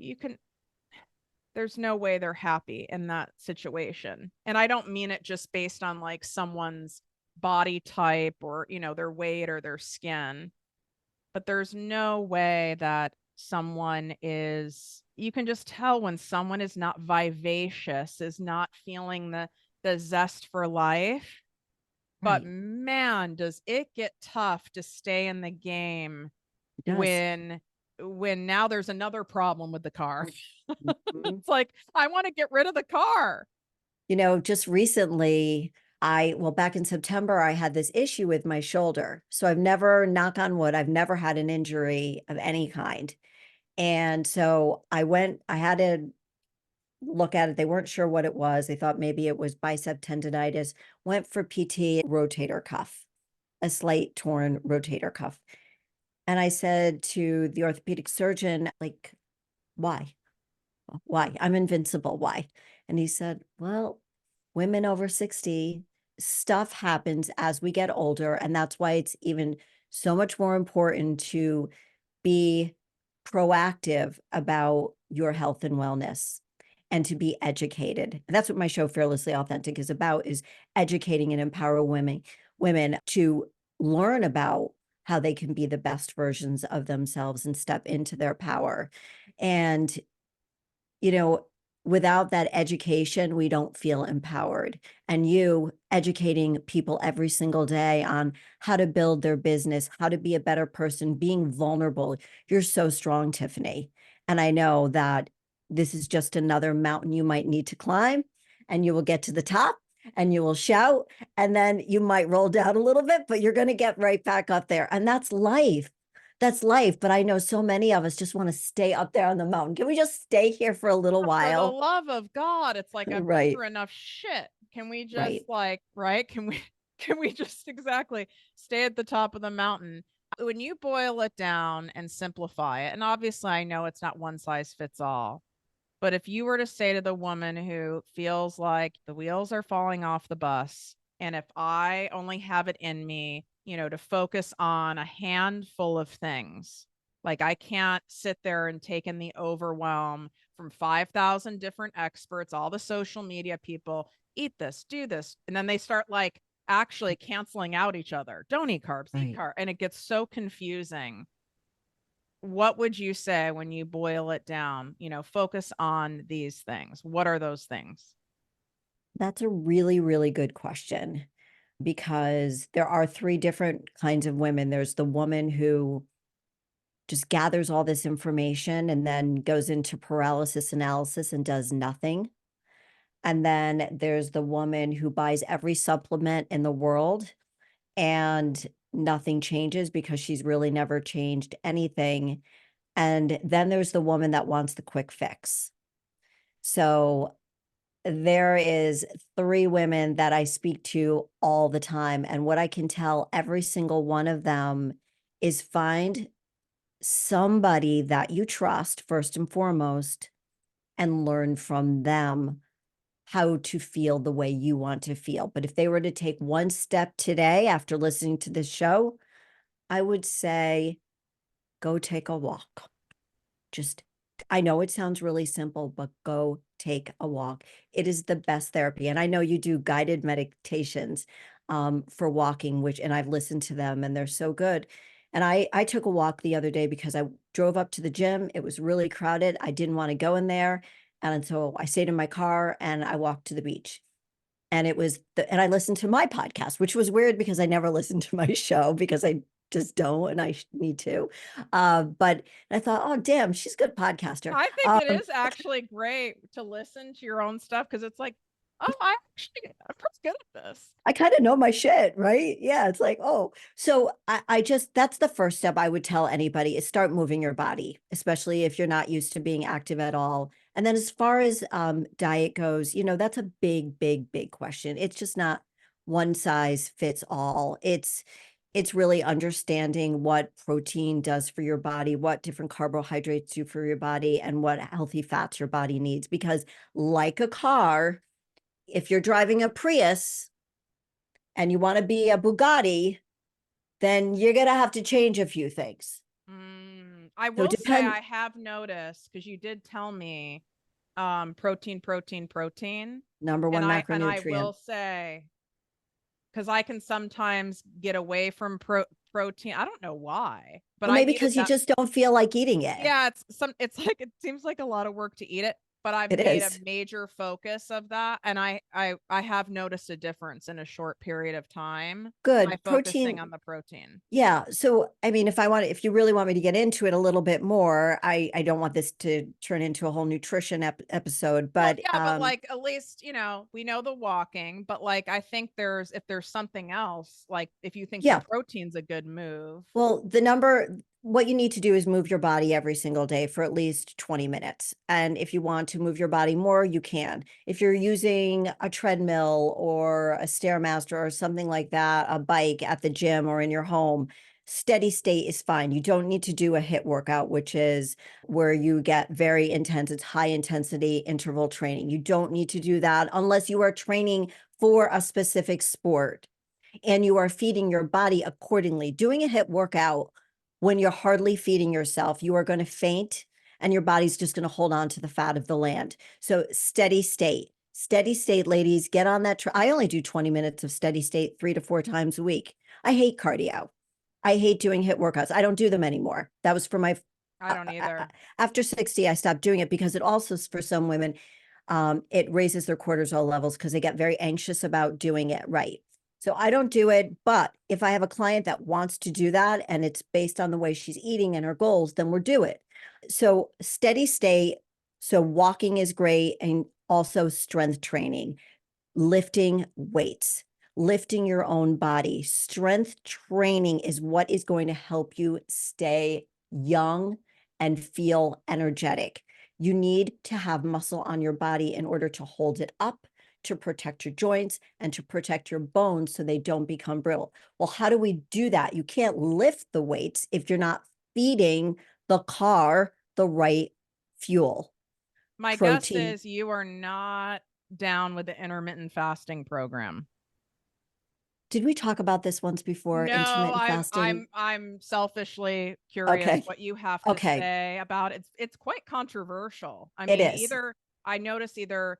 there's no way they're happy in that situation. And I don't mean it just based on like someone's body type or, their weight or their skin, but there's no way that someone is, you can just tell when someone is not vivacious, is not feeling the zest for life. But Right. man, does it get tough to stay in the game It does. when now there's another problem with the car. Mhm. It's like, I want to get rid of the car. Just recently, well, back in September, I had this issue with my shoulder. So I've never, knock on wood, I've never had an injury of any kind. And so I had to look at it. They weren't sure what it was. They thought maybe it was bicep tendonitis, went for PT rotator cuff, a slight torn rotator cuff. And I said to the orthopedic surgeon, like, why? Why? I'm invincible. Why? And he said, well, women over 60, stuff happens as we get older. And that's why it's even so much more important to be proactive about your health and wellness and to be educated. And that's what my show Fearlessly Authentic is about, is educating and empower women to learn about how they can be the best versions of themselves and step into their power. And you know, without that education, we don't feel empowered. And you educating people every single day on how to build their business, how to be a better person, being vulnerable. You're so strong, Tiffany. And I know that this is just another mountain you might need to climb, and you will get to the top and you will shout, and then you might roll down a little bit, but you're going to get right back up there. And that's life. That's life. But I know so many of us just want to stay up there on the mountain. Can we just stay here for a little For the while? love of God, it's like I've been Right, through enough shit. Can we just right. right? Can we just exactly stay at the top of the mountain? When you boil it down and simplify it, and obviously I know it's not one size fits all, but if you were to say to the woman who feels like the wheels are falling off the bus, and if I only have it in me, to focus on a handful of things, like I can't sit there and take in the overwhelm from 5,000 different experts, all the social media people, eat this, do this. And then they start like actually canceling out each other. Don't eat carbs, eat Right. carbs. And it gets so confusing. What would you say when you boil it down? Focus on these things. What are those things? That's a really, really good question, because there are three different kinds of women. There's the woman who just gathers all this information and then goes into paralysis analysis and does nothing. And then there's the woman who buys every supplement in the world and nothing changes because she's really never changed anything. And then there's the woman that wants the quick fix. So there is three women that I speak to all the time. And what I can tell every single one of them is find somebody that you trust first and foremost and learn from them how to feel the way you want to feel. But if they were to take one step today after listening to this show, I would say go take a walk. Just, I know it sounds really simple, but go take a walk. It is the best therapy. And I know you do guided meditations for walking, and I've listened to them and they're so good. And I took a walk the other day because I drove up to the gym. It was really crowded. I didn't want to go in there. And so I stayed in my car and I walked to the beach. And and I listened to my podcast, which was weird because I never listened to my show because I just don't, and I need to. But I thought, oh, damn, she's a good podcaster. I think it is actually great to listen to your own stuff because it's like, oh, I'm pretty good at this. I kind of know my shit, right? Yeah, it's like, oh, so I just, that's the first step I would tell anybody, is start moving your body, especially if you're not used to being active at all. And then as far as diet goes, that's a big, big, big question. It's just not one size fits all. It's really understanding what protein does for your body, what different carbohydrates do for your body, and what healthy fats your body needs. Because like a car, if you're driving a Prius and you want to be a Bugatti, then you're going to have to change a few things. I So will say depend. I have noticed, because you did tell me protein. Number And one I macronutrient. will say, because I can sometimes get away from protein. I don't know why, but Well, I maybe needed because you that. just don't feel like eating it. Yeah, it's like it seems like a lot of work to eat it. but I've It made a is. major focus of that, and I have noticed a difference in a short period of time by Good. focusing on Protein. the protein. Yeah. So, I mean, if you really want me to get into it a little bit more, I don't want this to turn into a whole nutrition episode, Well, but yeah, but like at least, we know the walking, but like I think if there's something else, like if you think the yeah. protein's a good move. Well, what you need to do is move your body every single day for at least 20 minutes. And if you want to move your body more, you can. If you're using a treadmill or a Stairmaster or something like that, a bike at the gym or in your home, steady state is fine. You don't need to do a HIIT workout, which is where you get very intense, it's high intensity interval training. You don't need to do that unless you are training for a specific sport and you are feeding your body accordingly. Doing a HIIT workout when you're hardly feeding yourself, you are going to faint and your body's just going to hold on to the fat of the land. So steady state, ladies, get on that. I only do 20 minutes of steady state 3 to 4 times a week. I hate cardio. I hate doing HIIT workouts. I don't do them anymore. That was for my, I don't either. after 60, I stopped doing it because it also, for some women, it raises their cortisol levels because they get very anxious about doing it right. So I don't do it, but if I have a client that wants to do that and it's based on the way she's eating and her goals, then we'll do it. So steady state. So walking is great, and also strength training, lifting weights, lifting your own body. Strength training is what is going to help you stay young and feel energetic. You need to have muscle on your body in order to hold it up, to protect your joints, and to protect your bones so they don't become brittle. Well, how do we do that? You can't lift the weights if you're not feeding the car the right fuel. My guess Protein. is you are not down with the intermittent fasting program. Did we talk about this once before? No, Intermittent I'm fasting? I'm I'm selfishly curious Okay. what you have to Okay. say about it. It's quite controversial. I It mean, is. either I notice either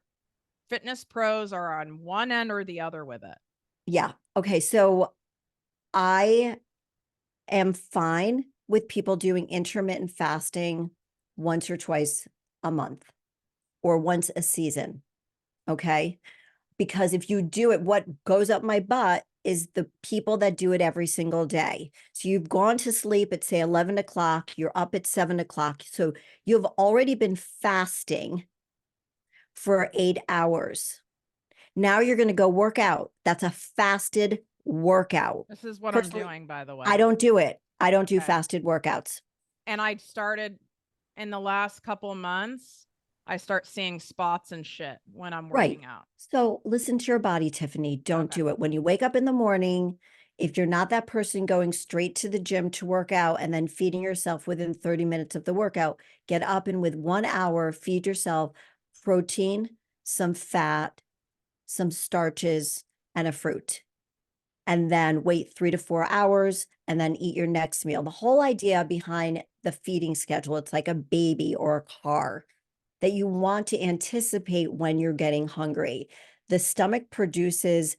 fitness pros are on one end or the other with it. Yeah. Okay. So I am fine with people doing intermittent fasting once or twice a month or once a season. Okay. Because if you do it, what goes up my butt is the people that do it every single day. So you've gone to sleep at, say, 11 o'clock, you're up at 7 o'clock. So you've already been fasting for 8 hours. Now you're going to go work out. That's a fasted workout. This is what I'm Personally, doing, by the I way. don't do it. I don't do Okay. fasted workouts. And I started in the last couple of months, I start seeing spots and shit when I'm Right. working out. So listen to your body, Tiffany. Don't Okay. do it. When you wake up in the morning, if you're not that person going straight to the gym to work out and then feeding yourself within 30 minutes of the workout, get up and with 1 hour, feed yourself protein, some fat, some starches, and a fruit. And then wait 3 to 4 hours and then eat your next meal. The whole idea behind the feeding schedule, it's like a baby or a car that you want to anticipate when you're getting hungry. The stomach produces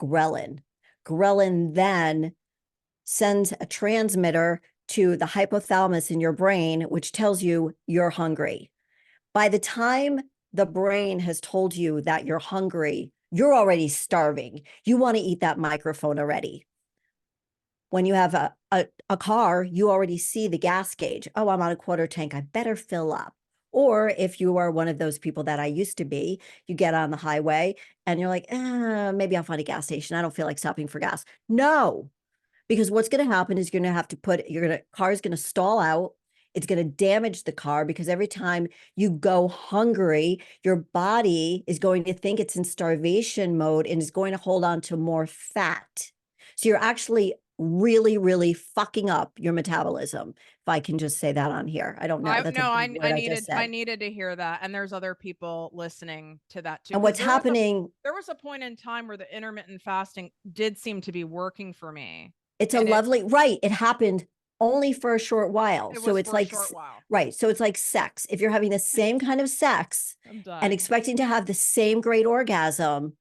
ghrelin. Ghrelin then sends a transmitter to the hypothalamus in your brain, which tells you you're hungry. By the time the brain has told you that you're hungry, you're already starving. You want to eat that microphone already. When you have a car, you already see the gas gauge. Oh, I'm on a quarter tank. I better fill up. Or if you are one of those people that I used to be, you get on the highway and you're like, maybe I'll find a gas station. I don't feel like stopping for gas. No, because what's going to happen is you're going to have to car's going to stall out. It's going to damage the car because every time you go hungry, your body is going to think it's in starvation mode and is going to hold on to more fat. So you're actually really, really fucking up your metabolism. If I can just say that on here. I don't know. I That's a no, big word I just I said. needed to hear that. And there's other people listening to that too. And Because what's happening, there was a point in time where the intermittent fasting did seem to be working for me. it's a And lovely, right. It happened only for a short while. it So was it's for a like, short while. right. So it's like sex. If you're having the same kind of sex I'm and dying. expecting to have the same great orgasm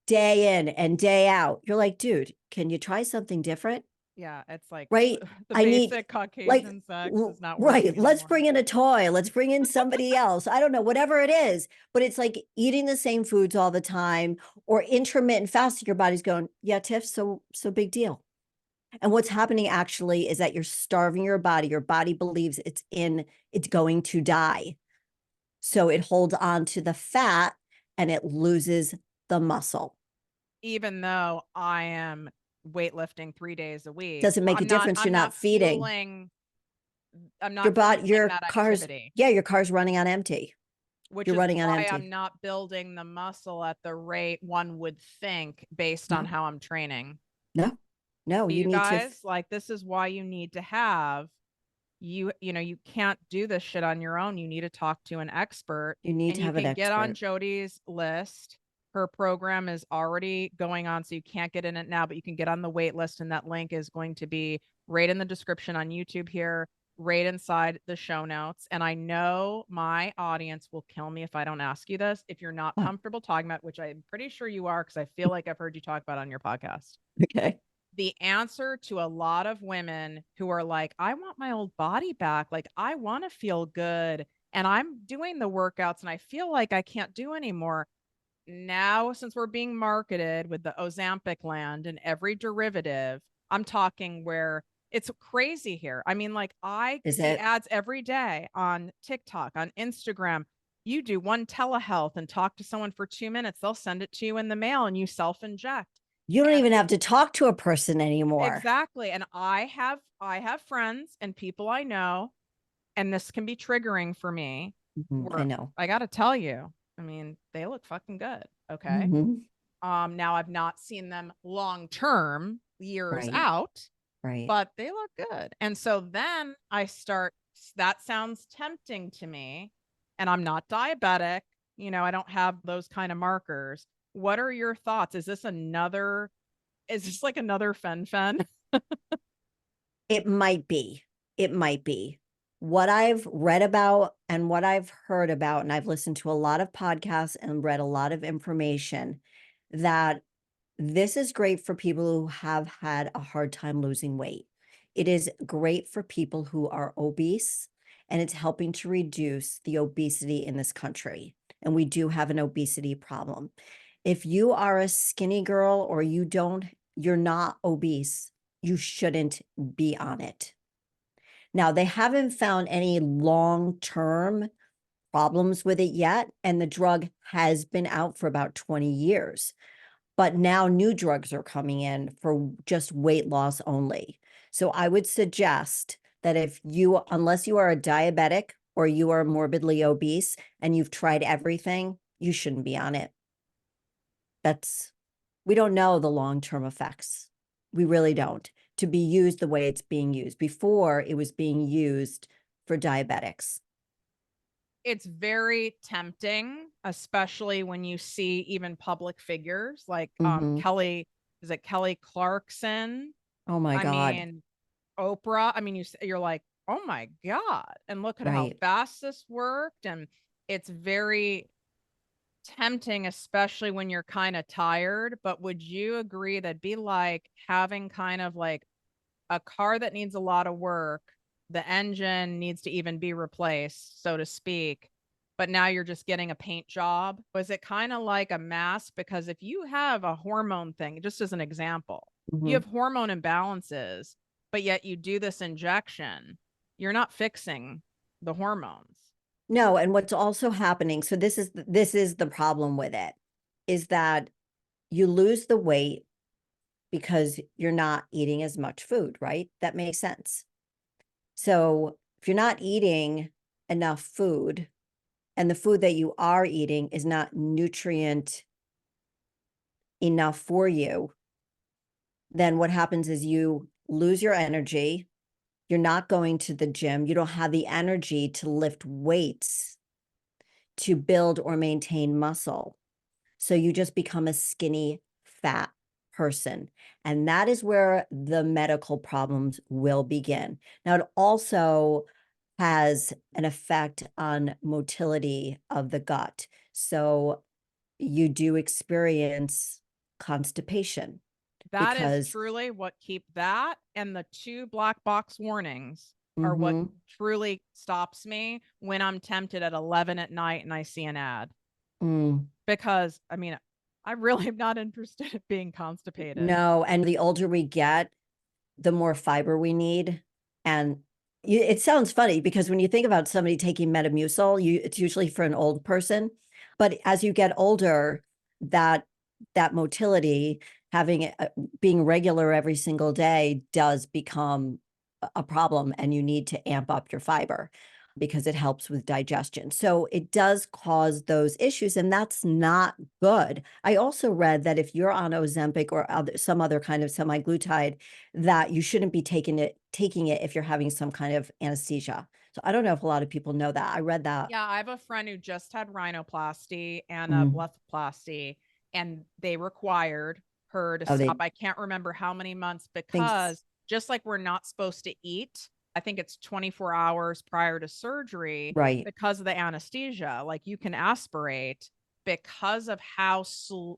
day in and day out, you're like, dude, can you try something different? Yeah, it's like right? the I need basic like Caucasian sex is not right, working let's anymore. bring in a toy, let's bring in somebody else. I don't know, whatever it is, but it's like eating the same foods all the time or intermittent fasting. Your body's going, yeah, Tiff, so big deal. And what's happening actually is that you're starving your body. Your body believes it's going to die. So it holds on to the fat and it loses the muscle. Even though I am weightlifting 3 days a week, Doesn't make a difference. You're I'm not not feeding. I'm Your not body, fueling your that car's, activity, yeah, your car's running on empty. which You're is running on why empty. I'm not building the muscle at the rate one would think based on No, how I'm training. no, no, you You need to, guys, like this is why you need to have you know, you can't do this shit on your own. You need to talk to an expert, you need and to you have an can get on expert. Jodi's list. Her program is already going on, so you can't get in it now, but you can get on the wait list, and that link is going to be right in the description on YouTube here, right inside the show notes. And I know my audience will kill me if I don't ask you this. If you're not What? comfortable talking about, which I'm pretty sure you are, because I feel like I've heard you talk about it on your podcast, Okay. the answer to a lot of women who are like, I want my old body back. Like, I want to feel good. And I'm doing the workouts and I feel like I can't do anymore. Now, since we're being marketed with the Ozempic land and every derivative, I'm talking where it's crazy here. I mean, like, I Is see it, ads every day on TikTok, on Instagram. You do one telehealth and talk to someone for 2 minutes, they'll send it to you in the mail and you self inject. you don't And even have to talk to a person anymore. exactly. And I have friends and people I know, and this can be triggering for me, I where know. I gotta tell you, I mean, they look fucking good. Okay. Mhm. Now I've not seen them long term, years Right, out, right. but they look good. And so then I start, that sounds tempting to me. And I'm not diabetic, you know, I don't have those kind of markers. What are your thoughts? Is this like another fen? It might be. It might be. What I've read about and what I've heard about, and I've listened to a lot of podcasts and read a lot of information, that this is great for people who have had a hard time losing weight. It is great for people who are obese, and it's helping to reduce the obesity in this country. And we do have an obesity problem. If you are a skinny girl or you're not obese, you shouldn't be on it. Now, they haven't found any long-term problems with it yet, and the drug has been out for about 20 years. But now new drugs are coming in for just weight loss only. So I would suggest that unless you are a diabetic or you are morbidly obese and you've tried everything, you shouldn't be on it. We don't know the long-term effects. We really don't. To be used the way it's being used. Before, it was being used for diabetics. It's very tempting, especially when you see even public figures like Mhm. Kelly, is it Kelly Clarkson? Oh my I God. mean, Oprah. I mean, you're like, oh my God. And look at how Right. fast this worked. And it's very tempting, especially when you're kind of tired. But would you agree that'd be like having kind of like a car that needs a lot of work, the engine needs to even be replaced, so to speak, but now you're just getting a paint job? Was it kind of like a mask? Because if you have a hormone thing, just as an example, you Mhm. have hormone imbalances, but yet you do this injection, you're not fixing the hormones. No, and what's also happening, so this is the problem with it, is that you lose the weight because you're not eating as much food, right? That makes sense. So if you're not eating enough food and the food that you are eating is not nutrient enough for you, then what happens is you lose your energy. You're not going to the gym. You don't have the energy to lift weights to build or maintain muscle. So you just become a skinny, fat person. And that is where the medical problems will begin. Now, it also has an effect on motility of the gut. So you do experience constipation. That is because truly what keep that and the 2 black box warnings are what mhm, truly stops me when I'm tempted at 11 at night and I see an ad. mm. Because I mean, I really am not interested in being constipated. No, and the older we get, the more fiber we need. And it sounds funny because when you think about somebody taking Metamucil, it's usually for an old person. But as you get older, that that motility, having it being regular every single day does become a problem, and you need to amp up your fiber because it helps with digestion. So it does cause those issues, and that's not good. I also read that if you're on Ozempic or some other kind of semaglutide, that you shouldn't be taking it if you're having some kind of anesthesia. So I don't know if a lot of people know that. I read that. Yeah, I have a friend who just had rhinoplasty and a Mm. blepharoplasty, and they required her to Oh, stop. they I can't remember how many months thinks because just like we're not supposed to eat, I think it's 24 hours prior to surgery right, because of the anesthesia. Like you can aspirate because of how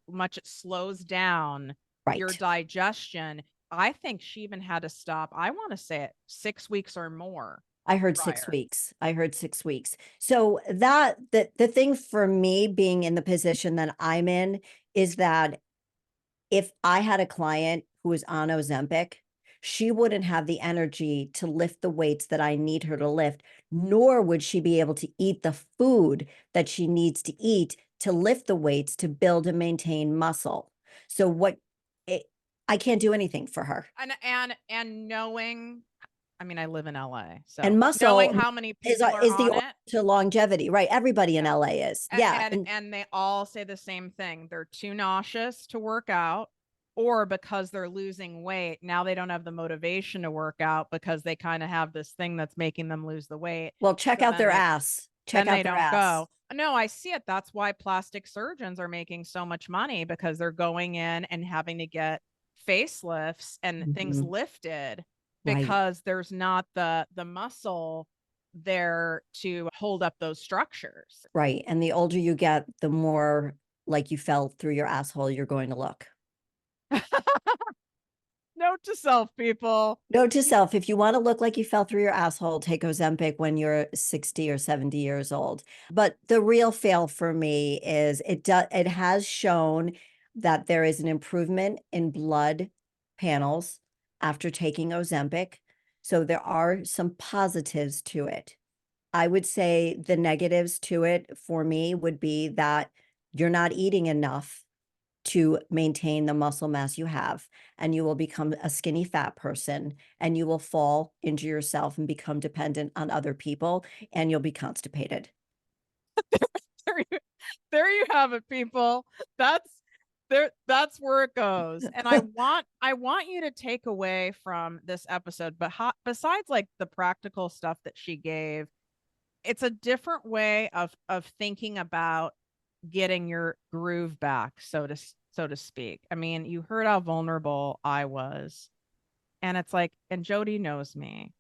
much it slows down your right. digestion. I think she even had to stop, I want to say it 6 weeks or more I heard 6 prior. weeks. I heard 6 weeks. So that the thing for me being in the position that I'm in is that if I had a client who was on Ozempic, she wouldn't have the energy to lift the weights that I need her to lift, nor would she be able to eat the food that she needs to eat to lift the weights to build and maintain muscle. So it, I can't do anything for her. And knowing, I mean, I live in LA, so And knowing muscle how many people are is the on order it. to longevity, right? Everybody in Yeah. LA is. Yeah. And they all say the same thing. They're too nauseous to work out, or because they're losing weight, now they don't have the motivation to work out because they kind of have this thing that's making them lose the weight. Well, check So out their ass. Check then they out their don't ass. go. No, I see it. That's why plastic surgeons are making so much money because they're going in and having to get facelifts and things Mhm. lifted Right. because there's not the muscle there to hold up those structures. Right. And the older you get, the more like you fell through your asshole you're going to look. Note to self, people. Note to self, if you want to look like you fell through your asshole, take Ozempic when you're 60 or 70 years old. But the real fail for me is it has shown that there is an improvement in blood panels after taking Ozempic. So there are some positives to it. I would say the negatives to it for me would be that you're not eating enough to maintain the muscle mass you have, and you will become a skinny fat person, and you will fall into yourself and become dependent on other people, and you'll be constipated. There you, there you have it, people. That's that's where it goes. And I want you to take away from this episode, but besides like the practical stuff that she gave, it's a different way of thinking about getting your groove back, so to speak. I mean, you heard how vulnerable I was, and it's like, and Jodi knows me.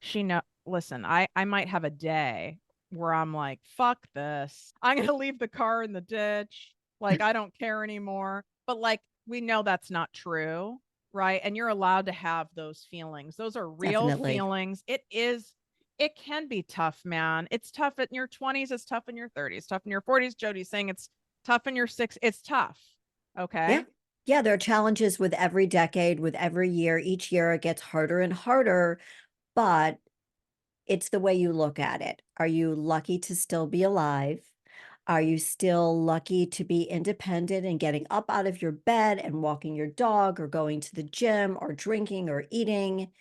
She know Listen, I might have a day where I'm like, fuck this. I'm gonna leave the car in the ditch. Like, I don't care anymore. But like, we know that's not true, right? And you're allowed to have those feelings. Those are real Definitely. feelings. It can be tough, man. It's tough in your 20s, it's tough in your 30s, tough in your 40s. Jodi's saying it's tough in your 60s. It's tough. Yeah. Okay. Yeah, there are challenges with every decade, with every year. Each year it gets harder and harder, but it's the way you look at it. Are you lucky to still be alive? Are you still lucky to be independent and getting up out of your bed and walking your dog or going to the gym or drinking or eating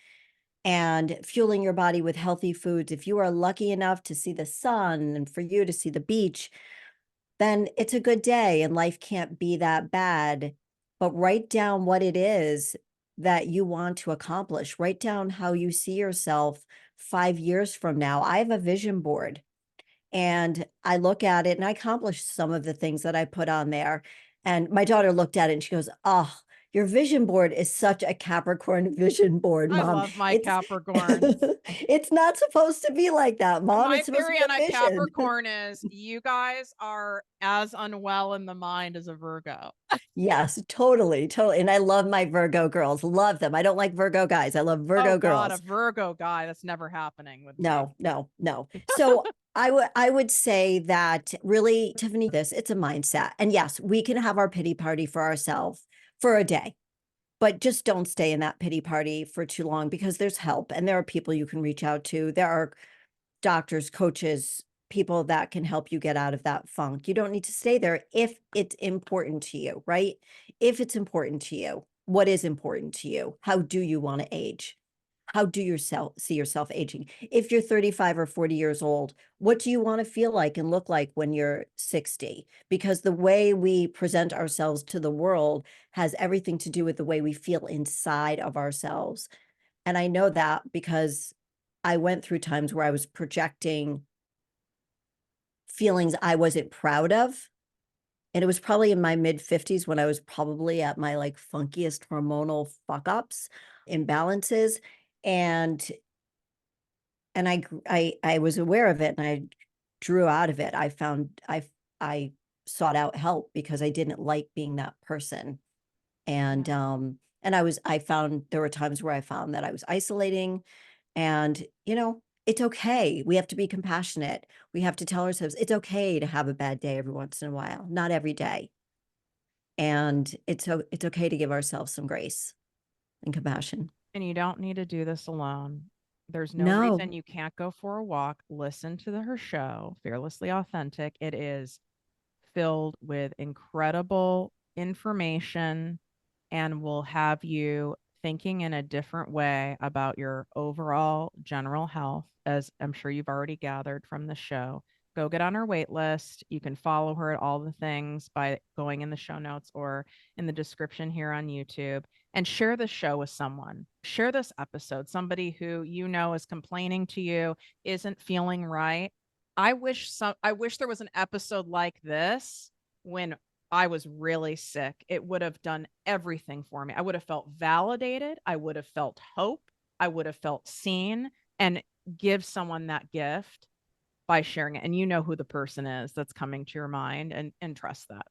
and fueling your body with healthy foods? If you are lucky enough to see the sun and for you to see the beach, then it's a good day and life can't be that bad. But write down what it is that you want to accomplish. Write down how you see yourself 5 years from now. I have a vision board, and I look at it and I accomplished some of the things that I put on there. And my daughter looked at it and she goes, "Oh, Your vision board is such a Capricorn vision board, I Mom. love my It's Capricorn. it's not supposed to be like that, Mom. My It's supposed to theory be on a a vision. Capricorn is you guys are as unwell in the mind as a Virgo. Yes, totally, totally. And I love my Virgo girls. Love them. I don't like Virgo guys. I love Oh Virgo God, a girls. Virgo guy. That's never happening with me. No, no, no. So I would say that really, Tiffany, this it's a mindset. And yes, we can have our pity party for ourselves for a day, but just don't stay in that pity party for too long because there's help and there are people you can reach out to. There are doctors, coaches, people that can help you get out of that funk. You don't need to stay there if it's important to you, right? If it's important to you, what is important to you? How do you want to age? How do yourself see yourself aging? If you're 35 or 40 years old, what do you want to feel like and look like when you're 60? Because the way we present ourselves to the world has everything to do with the way we feel inside of ourselves. And I know that because I went through times where I was projecting feelings I wasn't proud of. And it was probably in my mid 50s when I was probably at my like funkiest hormonal fuck ups, imbalances. And I was aware of it and I drew out of it. I sought out help because I didn't like being that person. And I found there were times where I found that I was isolating and, it's okay. We have to be compassionate. We have to tell ourselves it's okay to have a bad day every once in a while, not every day. And it's okay to give ourselves some grace and compassion. And you don't need to do this alone. There's no reason No, you can't go for a walk. Listen to her show, Fearlessly Authentic. It is filled with incredible information and will have you thinking in a different way about your overall general health, as I'm sure you've already gathered from the show. Go get on her wait list. You can follow her at all the things by going in the show notes or in the description here on YouTube and share the show with someone. Share this episode, somebody who you know is complaining to you, isn't feeling right. I wish there was an episode like this when I was really sick. It would have done everything for me. I would have felt validated. I would have felt hope. I would have felt seen and give someone that gift by sharing it. And you know who the person is that's coming to your mind and trust that.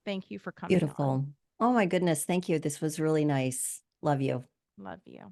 Thank you for coming on. beautiful. Oh my goodness. Thank you. This was really nice. Love you. Love you.